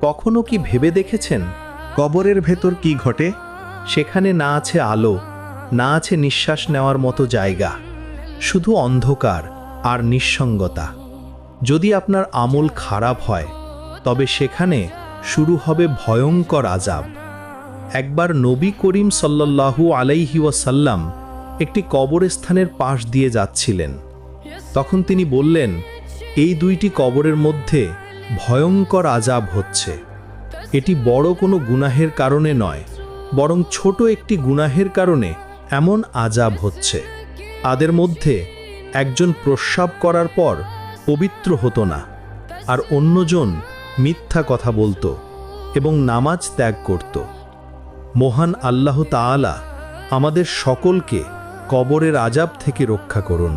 কখনো কি ভেবে দেখেছেন কবরের ভেতর কি ঘটে? সেখানে না আছে আলো, না আছে নিঃশ্বাস নেওয়ার মতো জায়গা, শুধু অন্ধকার আর নিঃসঙ্গতা। যদি আপনার আমল খারাপ হয় তবে সেখানে শুরু হবে ভয়ঙ্কর আযাব। একবার নবী করিম সাল্লাল্লাহু আলাইহি ওয়াসাল্লাম একটি কবরস্থানের পাশ দিয়ে যাচ্ছিলেন। তখন তিনি বললেন, এই দুইটি কবরের মধ্যে ভয়ঙ্কর আযাব হচ্ছে। এটি বড় কোনো গুনাহের কারণে নয়, বরং ছোট একটি গুনাহের কারণে এমন আযাব হচ্ছে। তাদের মধ্যে একজন প্রস্রাব করার পর পবিত্র হতো না, আর অন্যজন মিথ্যা কথা বলতো এবং নামাজ ত্যাগ করত। মহান আল্লাহ তাআলা আমাদের সকলকে কবরের আযাব থেকে রক্ষা করুন।